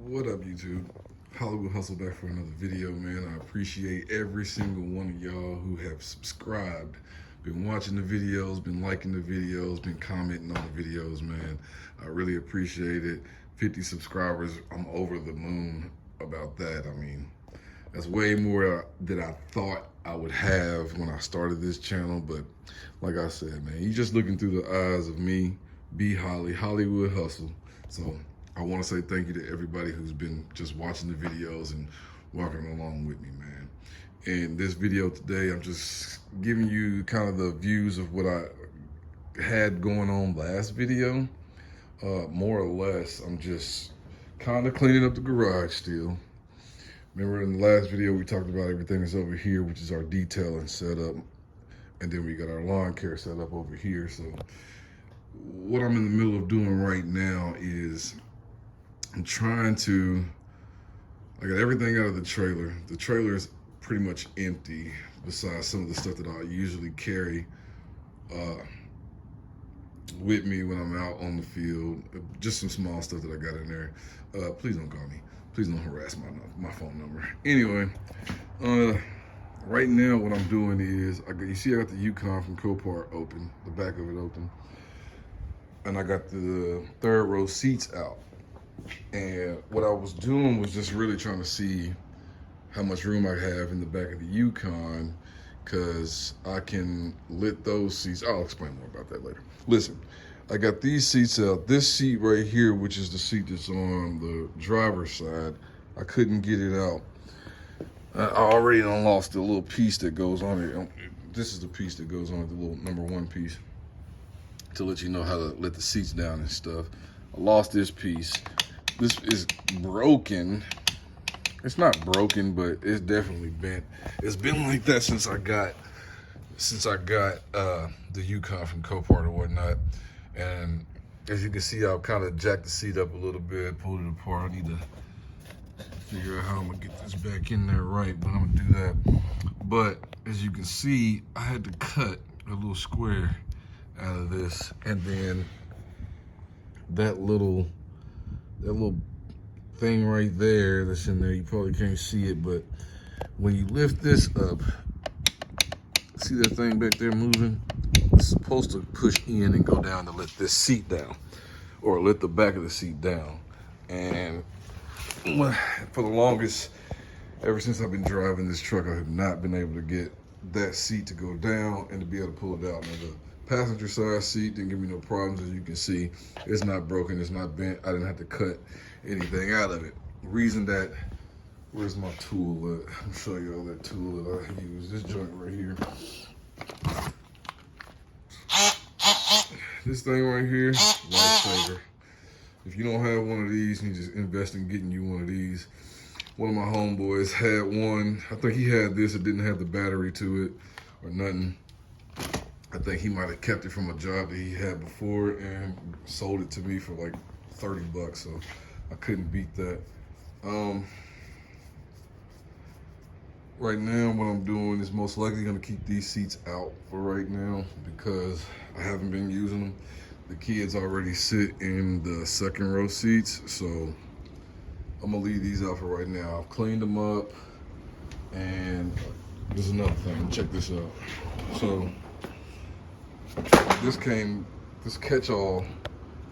What up, YouTube? Hollywood Hustle back for another video, man. I appreciate every single one of y'all who have subscribed, been watching the videos, been liking the videos, been commenting on the videos, man. I really appreciate it. 50 subscribers, I'm over the moon about that. I mean, that's way more than I thought I would have when I started this channel. But like I said, man, you just looking through the eyes of me, B Holly, Hollywood Hustle. So I want to say thank you to everybody who's been just watching the videos and walking along with me, man. In this video today, I'm just giving you kind of the views of what I had going on last video. More or less, I'm just kind of cleaning up the garage still. Remember in the last video, we talked about everything that's over here, which is our detailing setup. And then we got our lawn care set up over here. So what I'm in the middle of doing right now is I'm trying to, I got everything out of the trailer. The trailer is pretty much empty besides some of the stuff that I usually carry with me when I'm out on the field. Just some small stuff that I got in there. Please don't call me. Please don't harass my phone number. Anyway, right now what I'm doing is, you see I got the Yukon from Copart open, the back of it open. And I got the third row seats out. And what I was doing was just really trying to see how much room I have in the back of the Yukon, because I can lift those seats. I'll explain more about that later. Listen, I got these seats out. This seat right here, which is the seat that's on the driver's side, I couldn't get it out. I already done lost the little piece that goes on it. This is the piece that goes on it, the little #1 piece, to let you know how to let the seats down and stuff. I lost this piece. This is broken. It's not broken, but it's definitely bent. It's been like that since I got the Yukon from Copart or whatnot. And as you can see, I've kind of jacked the seat up a little bit, pulled it apart. I need to figure out how I'm gonna get this back in there right, but I'm gonna do that. But as you can see, I had to cut a little square out of this, and then that little thing right there that's in there, you probably can't see it, but when you lift this up, see that thing back there moving? It's supposed to push in and go down to let this seat down, or let the back of the seat down. And for the longest, ever since I've been driving this truck, I have not been able to get that seat to go down and to be able to pull it out. Now, the passenger side seat didn't give me no problems. As you can see, it's not broken, it's not bent. I didn't have to cut anything out of it. The reason that, where's my tool at? I'll show you all that tool that I use. This joint right here. This thing right here, lifesaver. If you don't have one of these, you just invest in getting you one of these. One of my homeboys had one. I think he had this. It didn't have the battery to it or nothing. I think he might have kept it from a job that he had before and sold it to me for like 30 bucks. So I couldn't beat that. Right now, what I'm doing is most likely gonna keep these seats out for right now because I haven't been using them. The kids already sit in the second row seats, so I'm gonna leave these out for right now. I've cleaned them up, and there's another thing, check this out. So this catch-all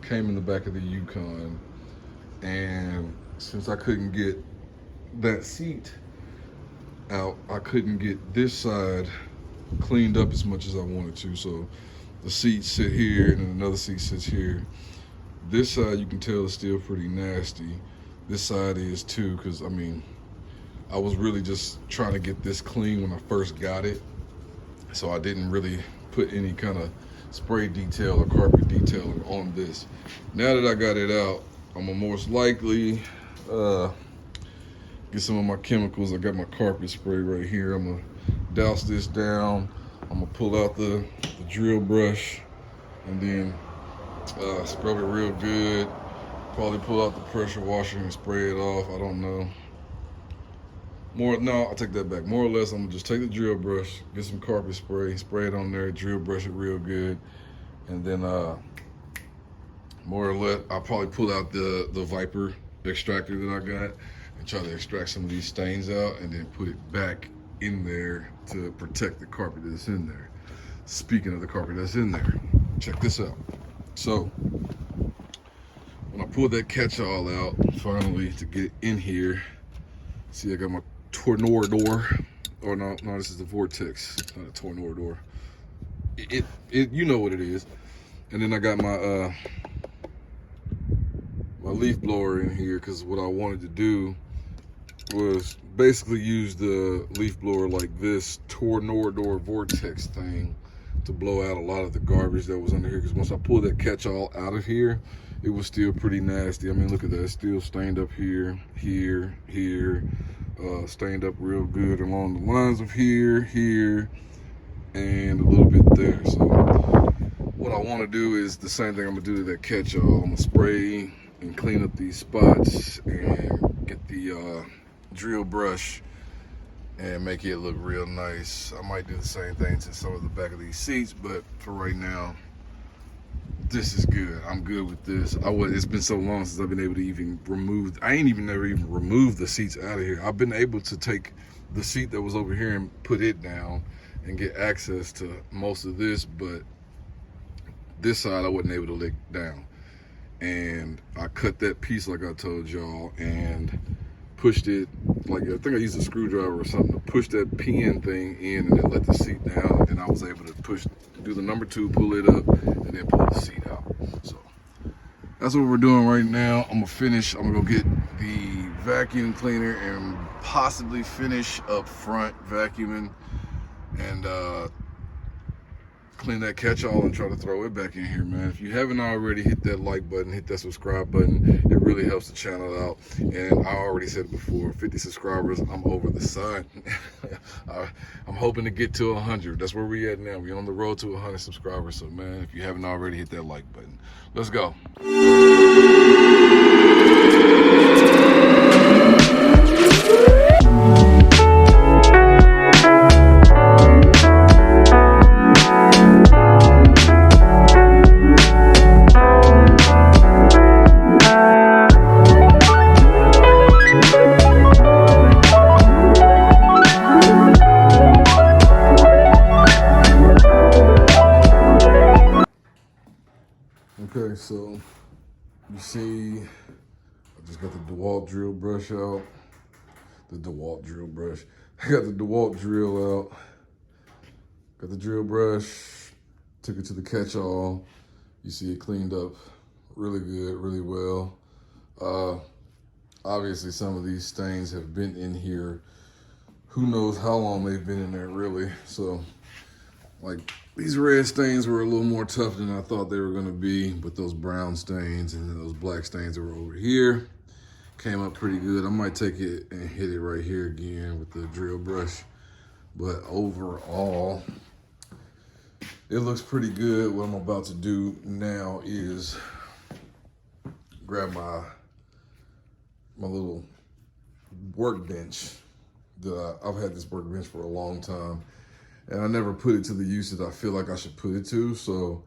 came in the back of the Yukon, and since I couldn't get that seat out, I couldn't get this side cleaned up as much as I wanted to. So the seats sit here and then another seat sits here. This side, you can tell, is still pretty nasty. This side is too, because I mean, I was really just trying to get this clean when I first got it. So I didn't really put any kind of spray detail or carpet detailing on this. Now that I got it out, I'm gonna most likely get some of my chemicals. I got my carpet spray right here. I'm gonna douse this down. I'm gonna pull out the drill brush and then scrub it real good. Probably pull out the pressure washer and spray it off. I don't know. No, I'll take that back. More or less, I'm gonna just take the drill brush, get some carpet spray, spray it on there, drill brush it real good, and then more or less, I'll probably pull out the Viper extractor that I got and try to extract some of these stains out and then put it back in there to protect the carpet that's in there. Speaking of the carpet that's in there, check this out. So when I pulled that catch-all out finally to get in here, see I got my tornado, or no, this is the vortex, not a tornado. It you know what it is. And then I got my my leaf blower in here, because what I wanted to do was basically use the leaf blower like this tornado vortex thing to blow out a lot of the garbage that was under here, because once I pulled that catch-all out of here, it was still pretty nasty. I mean, look at that, it's still stained up here, stained up real good along the lines of here, and a little bit there. So what I want to do is the same thing I'm gonna do to that catch-all. I'm gonna spray and clean up these spots and get the drill brush and make it look real nice. I might do the same thing to some of the back of these seats, but for right now, this is good. I'm good with this. It's been so long since I've been able to even remove, I ain't even never even removed the seats out of here. I've been able to take the seat that was over here and put it down and get access to most of this, but this side I wasn't able to lick down. And I cut that piece like I told y'all and pushed it, like I think I used a screwdriver or something to push that pin thing in and then let the seat down, and then I was able to do the number 2, pull it up, and then pull the seat out. So that's what we're doing right now. I'm gonna go get the vacuum cleaner and possibly finish up front vacuuming and clean that catch-all and try to throw it back in here, man. If you haven't already, hit that like button, hit that subscribe button. It really helps the channel out. And I already said it before, 50 subscribers, I'm over the sun. I'm hoping to get to 100. That's where we at now. We're on the road to 100 subscribers. So, man, if you haven't already, hit that like button. Let's go. Okay, so you see, I just got the DeWalt drill brush out. I got the DeWalt drill out. Got the drill brush, took it to the catch-all. You see it cleaned up really good, really well. Obviously some of these stains have been in here. Who knows how long they've been in there, really. So, like, these red stains were a little more tough than I thought they were gonna be, but those brown stains and those black stains that were over here came up pretty good. I might take it and hit it right here again with the drill brush. But overall, it looks pretty good. What I'm about to do now is grab my little workbench. I've had this workbench for a long time, and I never put it to the use that I feel like I should put it to. So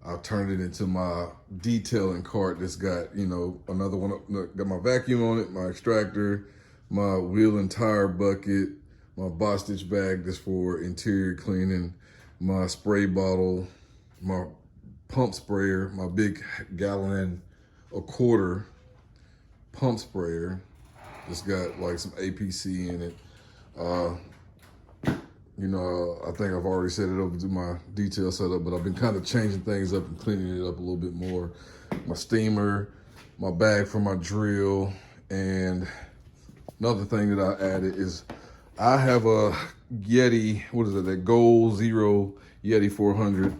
I turned it into my detailing cart that's got, you know, another one, got my vacuum on it, my extractor, my wheel and tire bucket, my Bostitch bag that's for interior cleaning, my spray bottle, my pump sprayer, my big gallon a quarter pump sprayer. It's got like some APC in it. You know, I think I've already set it up to my detail setup, but I've been kind of changing things up and cleaning it up a little bit more. My steamer, my bag for my drill, and another thing that I added is I have a Yeti, what is it, that Gold Zero Yeti 400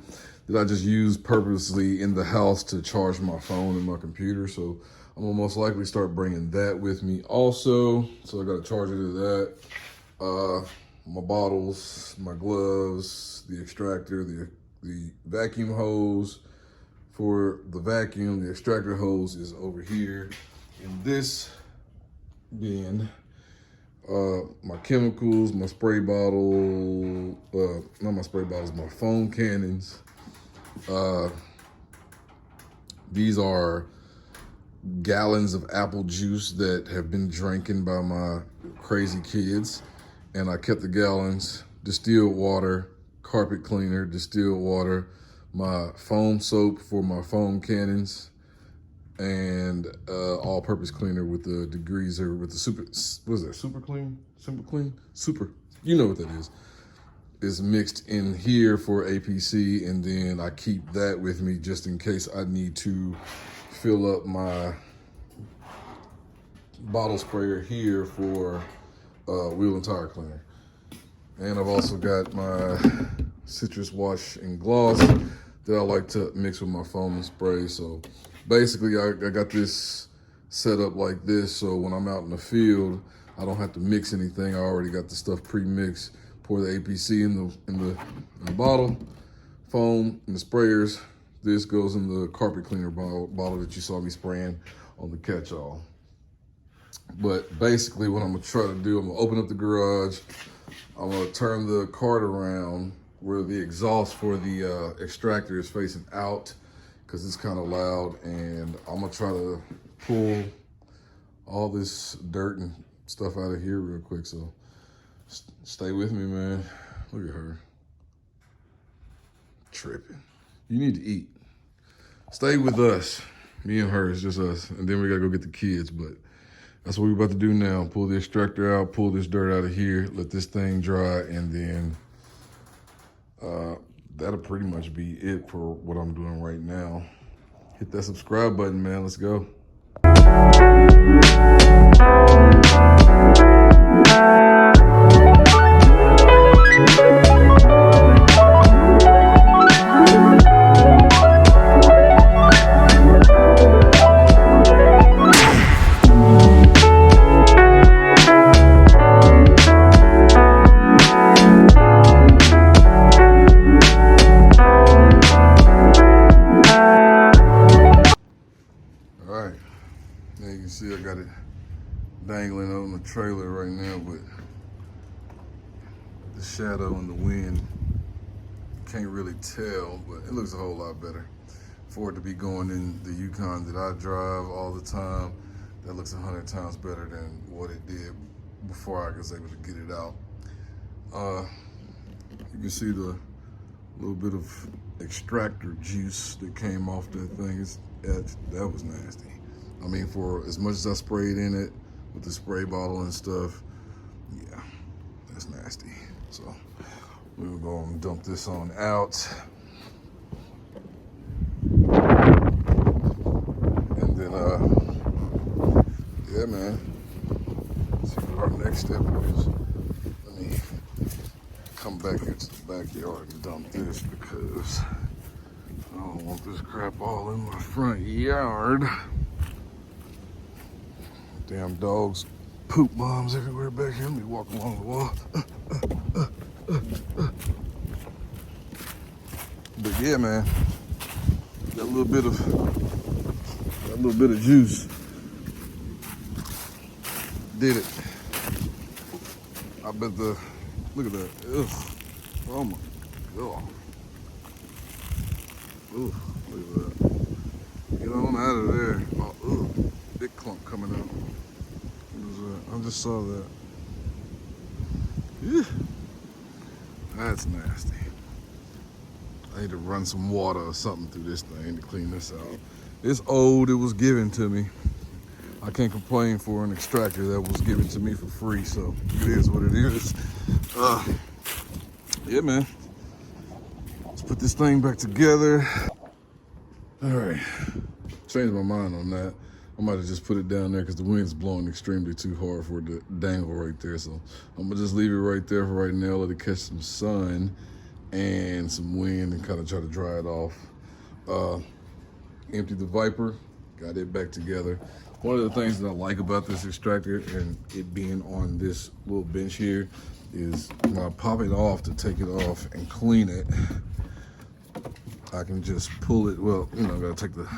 that I just use purposely in the house to charge my phone and my computer. So I'm gonna most likely start bringing that with me also. So I got a charger to that. My bottles, my gloves, the extractor, the vacuum hose for the vacuum. The extractor hose is over here in this bin. My chemicals, my spray bottle, not my spray bottles, my foam cannons. These are gallons of apple juice that have been drinking by my crazy kids. And I kept the gallons, distilled water, carpet cleaner, distilled water, my foam soap for my foam cannons, and all-purpose cleaner with the degreaser, with the super, what is that, super clean? Super clean? Super, you know what that is mixed in here for APC, and then I keep that with me just in case I need to fill up my bottle sprayer here for wheel and tire cleaner. And I've also got my citrus wash and gloss that I like to mix with my foam and spray. So basically I got this set up like this, so when I'm out in the field, I don't have to mix anything. I already got the stuff pre-mixed. Pour the APC in the bottle, foam in the sprayers. This goes in the carpet cleaner bottle that you saw me spraying on the catch-all. But basically what I'm gonna try to do, I'm gonna open up the garage. I'm gonna turn the cart around where the exhaust for the extractor is facing out, because it's kind of loud, and I'm gonna try to pull all this dirt and stuff out of here real quick. So stay with me, man. Look at her. Tripping. You need to eat. Stay with us. Me and her, it's just us. And then we gotta go get the kids, but that's what we're about to do now. Pull the extractor out, pull this dirt out of here, let this thing dry, and then that'll pretty much be it for what I'm doing right now. Hit that subscribe button, man. Let's go. See, I got it dangling on the trailer right now, but the shadow and the wind, can't really tell, but it looks a whole lot better. For it to be going in the Yukon that I drive all the time, that looks 100 times better than what it did before I was able to get it out. You can see the little bit of extractor juice that came off that thing. That was nasty. I mean, for as much as I sprayed in it with the spray bottle and stuff, yeah, that's nasty. So we'll go and dump this on out. And then, yeah, man, let's see what our next step is. Let me come back into the backyard and dump this, because I don't want this crap all in my front yard. Damn dogs, poop bombs everywhere back here. Let me walk along the wall. But yeah, man, that little bit of juice did it. I bet look at that. Ugh. Oh my God. Ooh, look at that. Get on out of there. Oh, ugh. Big clump coming out. I just saw that. Ew. That's nasty. I need to run some water or something through this thing to clean this out. It's old, it was given to me. I can't complain for an extractor that was given to me for free, so it is what it is. Yeah, man. Let's put this thing back together. All right, changed my mind on that. I might have just put it down there because the wind's blowing extremely too hard for it to dangle right there. So I'm gonna just leave it right there for right now, let it catch some sun and some wind and kind of try to dry it off. Empty the Viper, got it back together. One of the things that I like about this extractor and it being on this little bench here is when I pop it off to take it off and clean it, I can just pull it, well, you know, I gotta take the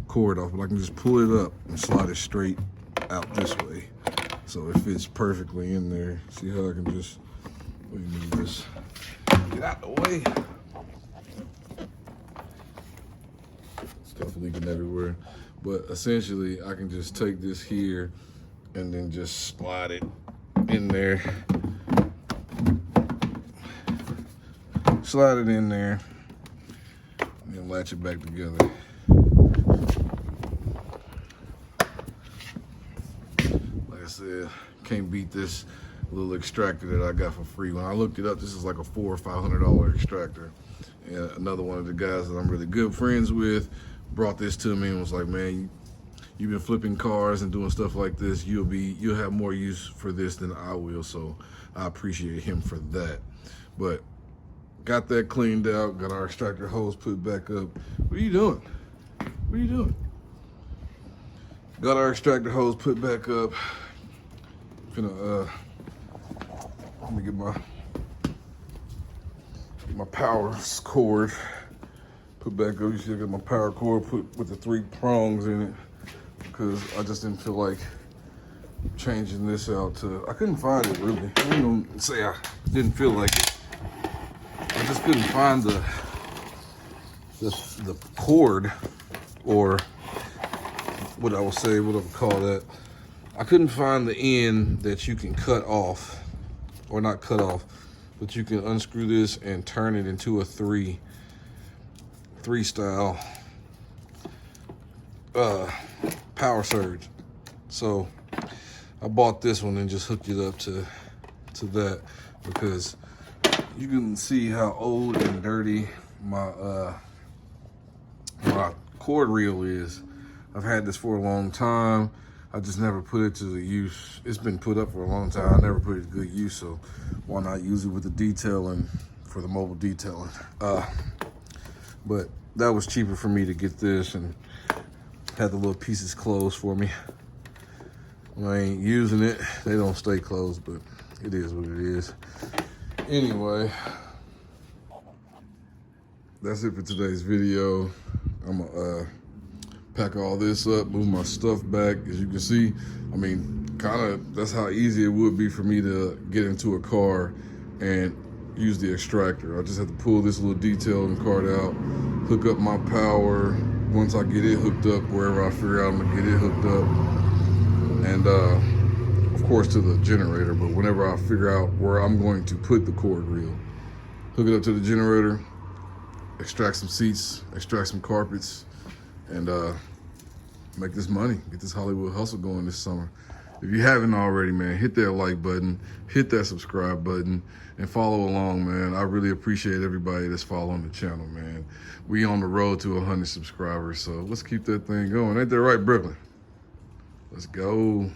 cord off, but I can just pull it up and slide it straight out this way. So it fits perfectly in there. See how I can just, let me move this, get out the way. Stuff leaking everywhere. But essentially, I can just take this here and then just slide it in there. Slide it in there and then latch it back together. Like I said, can't beat this little extractor that I got for free. When I looked it up, this is like a $400 or $500 extractor. And another one of the guys that I'm really good friends with brought this to me and was like, man, you've been flipping cars and doing stuff like this. You'll have more use for this than I will. So I appreciate him for that. But got that cleaned out, got our extractor hose put back up. What are you doing? What are you doing? Got our extractor hose put back up. Finna, let me get my power cord put back up. You see I got my power cord put with the 3 prongs in it because I just didn't feel like changing this out to, I couldn't find it really. I ain't gonna say I didn't feel like it. I just couldn't find the cord, or what I would call that. I couldn't find the end that you can cut off, or not cut off, but you can unscrew this and turn it into a three style power surge. So I bought this one and just hooked it up to that, because you can see how old and dirty my cord reel is. I've had this for a long time. I just never put it to the use. It's been put up for a long time. I never put it to good use, so why not use it with the detailing, for the mobile detailing. But that was cheaper for me to get this, and had the little pieces closed for me. When I ain't using it, they don't stay closed, but it is what it is. Anyway, that's it for today's video. I'm gonna pack all this up, move my stuff back. As you can see, I mean, that's how easy it would be for me to get into a car and use the extractor. I just have to pull this little detailing card out, hook up my power. Once I get it hooked up, wherever I figure out I'm gonna get it hooked up, and of course to the generator, but whenever I figure out where I'm going to put the cord reel, hook it up to the generator, extract some seats, extract some carpets, and make this money, get this Hollywood hustle going this summer. If you haven't already, man, hit that like button, hit that subscribe button, and follow along, man. I really appreciate everybody that's following the channel, man. We on the road to 100 subscribers, so let's keep that thing going. Ain't that right, Brooklyn? Let's go.